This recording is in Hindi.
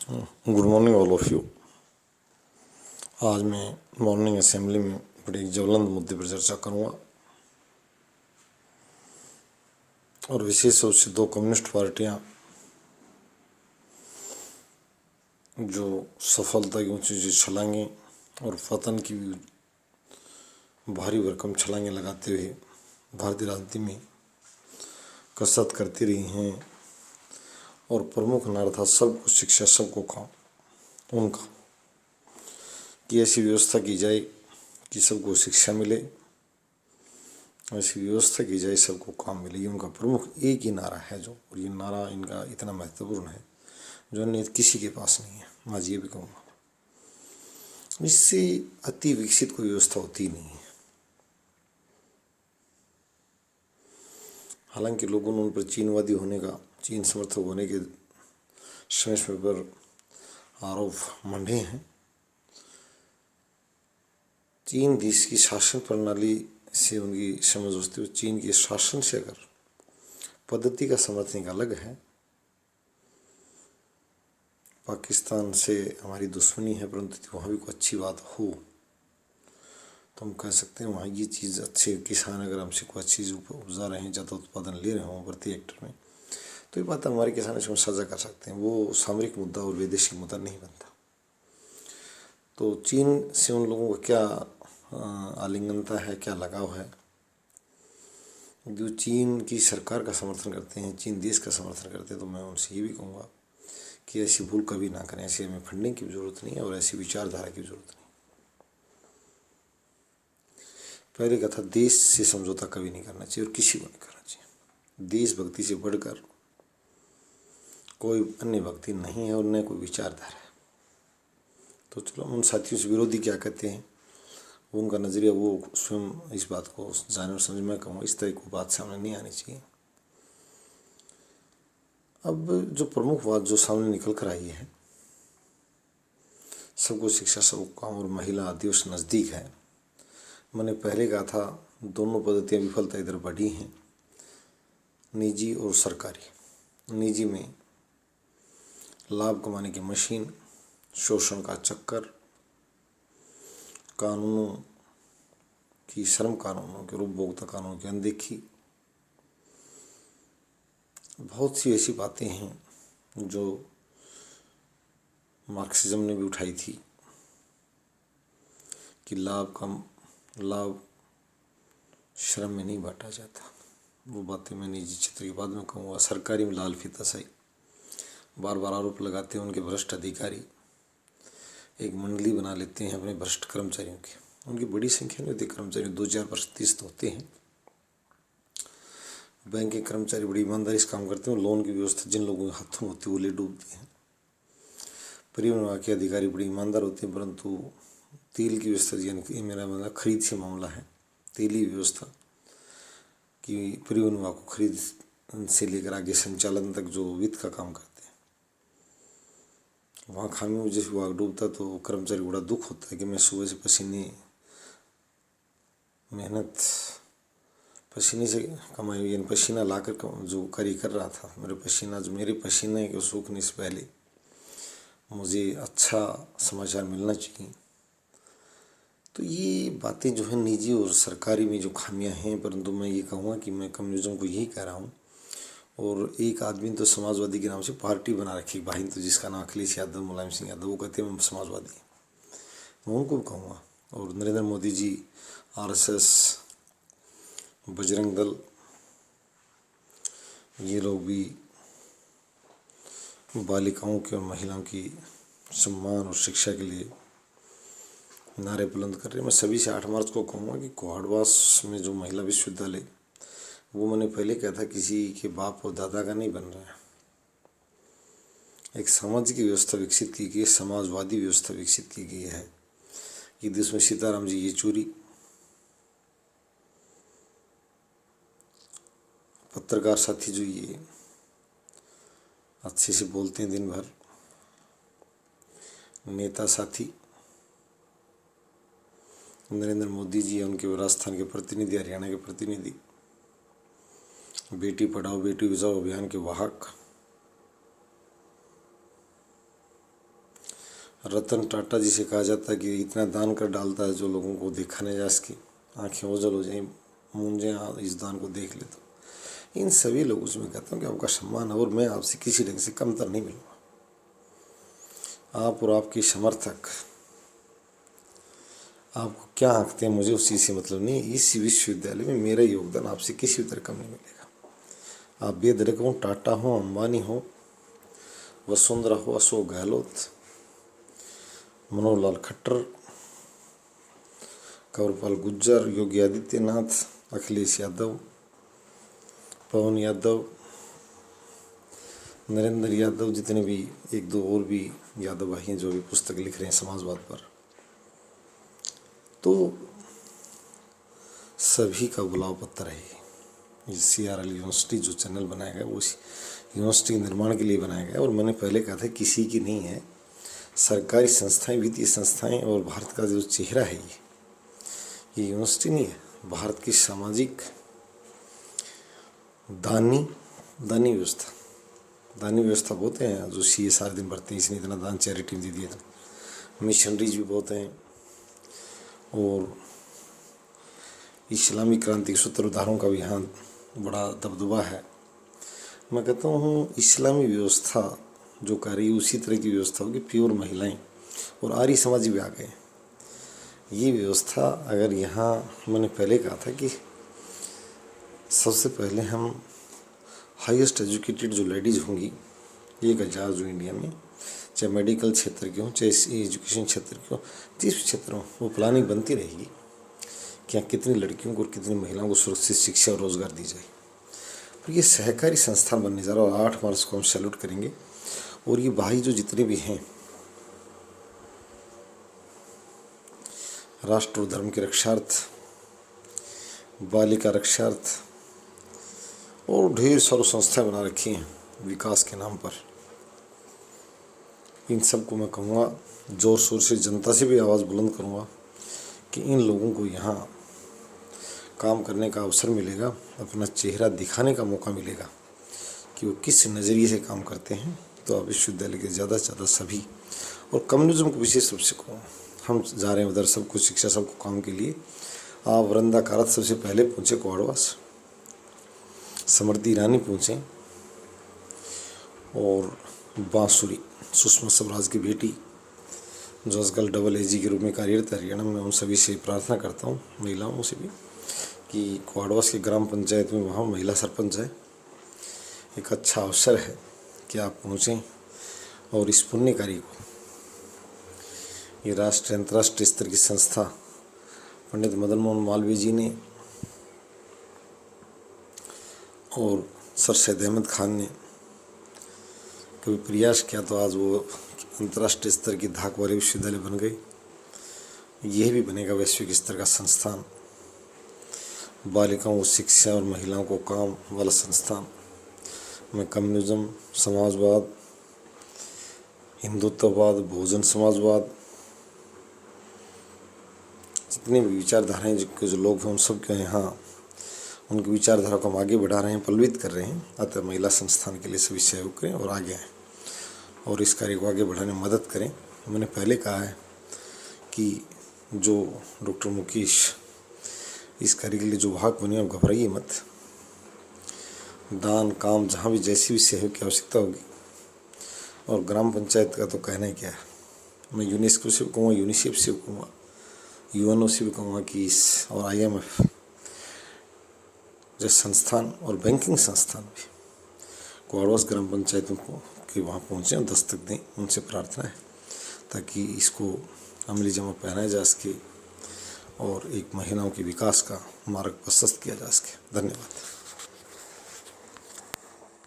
Good morning all of you. आज मैं मॉर्निंग असेंबली में बड़े एक ज्वलंत मुद्दे पर चर्चा करूंगा और विशेष रूप से दो कम्युनिस्ट पार्टियां जो सफलता की ऊंची ऊंची छलांगे और पतन की भी भारी भरकम छलांगे लगाते हुए भारतीय राजनीति में कसरत करती रही हैं और प्रमुख नारा था सबको शिक्षा सबको काम उनका कि ऐसी व्यवस्था की जाए कि सबको शिक्षा मिले, ऐसी व्यवस्था की जाए सबको काम मिले। ये उनका प्रमुख एक ही नारा है जो, और ये नारा इनका इतना महत्वपूर्ण है जो अन्य किसी के पास नहीं है। आज ये भी कहूँगा इससे अति विकसित कोई व्यवस्था होती नहीं है। हालांकि लोगों ने उन पर चीनवादी होने का, चीन समर्थक होने के समय समय पर आरोप मंडे हैं। चीन देश की शासन प्रणाली से उनकी समझ होती है, चीन के शासन से अगर पद्धति का समर्थन एक अलग है। पाकिस्तान से हमारी दुश्मनी है, परंतु वहाँ भी कोई अच्छी बात हो तो हम कह सकते हैं वहाँ ये चीज़ अच्छे किसान अगर हमसे कोई अच्छी चीज़ उपजा रहे हैं, ज़्यादा उत्पादन ले रहे हों प्रति हेक्टर में, तो ये बात हमारे किसान इसमें साझा कर सकते हैं। वो सामरिक मुद्दा और वैदेशिक मुद्दा नहीं बनता। तो चीन से उन लोगों को क्या आलिंगनता है, क्या लगाव है जो चीन की सरकार का समर्थन करते हैं, चीन देश का समर्थन करते हैं, तो मैं उनसे ये भी कहूँगा कि ऐसी भूल कभी ना करें। ऐसी हमें फंडिंग की ज़रूरत नहीं है और ऐसी विचारधारा की ज़रूरत नहीं। पहले कहा था देश से समझौता कभी नहीं करना चाहिए और किसी को नहीं करना चाहिए। देशभक्ति से बढ़कर कोई अन्य भक्ति नहीं है और न कोई विचारधारा है। तो चलो उन साथियों से विरोधी क्या कहते हैं, वो उनका नज़रिया, वो स्वयं इस बात को जाने और समझ में कहूँ इस तरह की बात सामने नहीं आनी चाहिए। अब जो प्रमुख बात जो सामने निकल कर आई है, सबको शिक्षा सबको काम और महिला दिवस नज़दीक है। मैंने पहले कहा था दोनों पद्धतियाँ विफलता इधर बढ़ी हैं, निजी और सरकारी। निजी में लाभ कमाने की मशीन, शोषण का चक्कर, कानूनों की, श्रम कानूनों के, उपभोक्ता कानूनों की अनदेखी, बहुत सी ऐसी बातें हैं जो मार्क्सिज्म ने भी उठाई थी कि लाभ श्रम में नहीं बांटा जाता। वो बातें मैं निजी क्षेत्र के बाद में कहूँगा। सरकारी में लाल फीताशाही, बार बार आरोप लगाते हैं उनके भ्रष्ट अधिकारी, एक मंडली बना लेते हैं अपने भ्रष्ट कर्मचारियों की। उनकी बड़ी संख्या में होती कर्मचारी, 2-4% होते हैं। बैंक के कर्मचारी बड़ी ईमानदारी से काम करते हैं। लोन की व्यवस्था जिन लोगों के हाथों में होती है वो ले डूबते हैं। परिवहन विभाग के अधिकारी बड़ी ईमानदार होते हैं, परंतु तेल की व्यवस्था, यानी मेरा मतलब खरीद से मामला है, तेली व्यवस्था कि परिवहन विभाग को खरीद से लेकर आगे संचालन तक जो वित्त का काम करते हैं, वहाँ खामी में जिस विभाग डूबता तो कर्मचारी को बड़ा दुख होता है कि मैं सुबह से पसीने से कमाई हुई, यानी पसीना लाकर जो कार्य कर रहा था, मेरे पसीने के सूखने से पहले मुझे अच्छा समाचार मिलना चाहिए। तो ये बातें जो है निजी और सरकारी में जो खामियां हैं, परंतु मैं ये कहूँगा कि मैं कम्युनिज्म को यही कह रहा हूँ। और एक आदमी तो समाजवादी के नाम से पार्टी बना रखी भाई, तो जिसका नाम अखिलेश यादव, मुलायम सिंह यादव, वो कहते हैं समाजवादी, मैं उनको कहूँगा। और नरेंद्र मोदी जी, RSS, बजरंग दल, ये लोग भी बालिकाओं के और महिलाओं की सम्मान और शिक्षा के लिए नारे बुलंद कर रहे हैं। मैं सभी से 8 मार्च को कहूँगा कि कोहाड़वास में जो महिला विश्वविद्यालय, वो मैंने पहले कहा था किसी के बाप और दादा का नहीं बन रहा है। एक सामाजिक व्यवस्था विकसित की गई, समाजवादी व्यवस्था विकसित की गई है कि जिसमें सीताराम जी येचूरी, पत्रकार साथी जो ये अच्छे से बोलते हैं दिन भर, नेता साथी नरेंद्र मोदी जी, उनके राजस्थान के प्रतिनिधि, हरियाणा के प्रतिनिधि, बेटी पढ़ाओ बेटी बचाओ अभियान के वाहक, रतन टाटा जी से कहा जाता है कि इतना दान कर डालता है जो लोगों को देखा नहीं जा सके, आंखें ओझल हो जाए, मूंजे इस दान को देख ले। तो इन सभी लोगों से मैं कहता हूँ कि आपका सम्मान है और मैं आपसे किसी ढंग से कमतर नहीं मिलूँगा। आप और आपके समर्थक आपको क्या आंकते हैं मुझे उसी से मतलब नहीं। इस विश्वविद्यालय में मेरा योगदान आपसे किसी भी तरह कम नहीं मिलेगा। आप बेदरक हो, टाटा हो, अंबानी हो, वसुंधरा हो, अशोक गहलोत, मनोहर लाल खट्टर, कंवरपाल गुज्जर, योगी आदित्यनाथ, अखिलेश यादव, पवन यादव, नरेंद्र यादव, जितने भी एक दो और भी यादव भाई हैं जो भी पुस्तक लिख रहे हैं समाजवाद पर, तो सभी का बुलाव पत्र है। ये CRL यूनिवर्सिटी जो चैनल बनाया गया वो यूनिवर्सिटी के निर्माण के लिए बनाया गया। और मैंने पहले कहा था किसी की नहीं है, सरकारी संस्थाएं, वित्तीय संस्थाएं और भारत का जो चेहरा है ये यूनिवर्सिटी नहीं है, भारत की सामाजिक दानी व्यवस्था बहुत हैं जो CSR दिन भरते हैं, इसने इतना दान चैरिटी में दे दिया था। मिशनरीज भी बहुत हैं और इस्लामी क्रांति के सूत्रधारों का भी यहाँ बड़ा दबदबा है। मैं कहता हूँ इस्लामी व्यवस्था जो कर रही है उसी तरह की व्यवस्था होगी, प्योर महिलाएं और आर्य समाज भी आ गए। ये व्यवस्था अगर यहाँ, मैंने पहले कहा था कि सबसे पहले हम हाईएस्ट एजुकेटेड जो लेडीज़ होंगी, एक हज़ार जो इंडिया में, चाहे मेडिकल क्षेत्र की हो, चाहे एजुकेशन क्षेत्र की हो, जिस क्षेत्र हो वो प्लानिंग बनती रहेगी कि यहाँ कितनी लड़कियों को और कितनी महिलाओं को सुरक्षित शिक्षा और रोजगार दी जाए। तो ये सहकारी संस्थान बनने जा रहा है और 8 मार्च को हम सैल्यूट करेंगे। और ये भाई जो जितने भी हैं राष्ट्र और धर्म के रक्षार्थ, बालिका रक्षार्थ और ढेर सारी संस्थाएं बना रखी हैं विकास के नाम पर, इन सबको मैं कहूँगा ज़ोर शोर से, जनता से भी आवाज़ बुलंद करूँगा कि इन लोगों को यहाँ काम करने का अवसर मिलेगा, अपना चेहरा दिखाने का मौका मिलेगा कि वो किस नज़रिए से काम करते हैं। तो आप विश्वविद्यालय के ज़्यादा से ज़्यादा सभी और कम्युनिज्म को विशेष रूप से कहूँ, हम जा रहे हैं उधर सबको शिक्षा, सबको काम के लिए। आप वृंदा कारत सबसे पहले पहुँचे क्वाडवास, समृद्धि ईरानी पहुँचे और बांसुरी सुषमा स्वराज की बेटी जो आजकल डबल AG के रूप में कार्यरत है हरियाणा में, उन सभी से प्रार्थना करता हूँ, महिलाओं से भी, कि क्वाडवास की ग्राम पंचायत में वहाँ महिला सरपंच है। एक अच्छा अवसर है कि आप पहुँचें और इस पुण्य कार्य को, ये राष्ट्रीय अंतर्राष्ट्रीय स्तर की संस्था पंडित मदन मोहन मालवीय जी ने और सर सैयद अहमद खान ने कभी प्रयास किया तो आज वो अंतर्राष्ट्रीय स्तर की धाक वाले विश्वविद्यालय बन गए। यह भी बनेगा वैश्विक स्तर का संस्थान, बालिकाओं को शिक्षा और महिलाओं को काम वाला संस्थान। मैं कम्युनिज्म, समाजवाद, हिंदुत्ववाद, बहुजन समाजवाद, जितने भी विचारधाराएं जो लोग हैं उन सब के यहाँ उनकी विचारधारा को हम आगे बढ़ा रहे हैं, पल्वित कर रहे हैं। अतः महिला संस्थान के लिए सभी सहयोग करें और आगे आएँ और इस कार्य को आगे बढ़ाने में मदद करें। मैंने पहले कहा है कि जो डॉक्टर मुकेश इस कार्य के लिए जो भाग बने, आप घबराइए मत। दान काम जहाँ भी जैसी भी सहयोग की आवश्यकता होगी, और ग्राम पंचायत का तो कहना ही क्या है। मैं यूनेस्को से भी कहूँगा, यूनिसेफ से भी कहूँगा, UNO से भी कहूँगा कि इस और IMF जैसे संस्थान और बैंकिंग संस्थान भी क्वाडवास ग्राम पंचायतों को कि वहाँ पहुँचें और दस्तक दें। उनसे प्रार्थना है ताकि इसको अमली जमा पहनाया जा सके और एक महिलाओं के विकास का मार्ग प्रशस्त किया जा सके। धन्यवाद।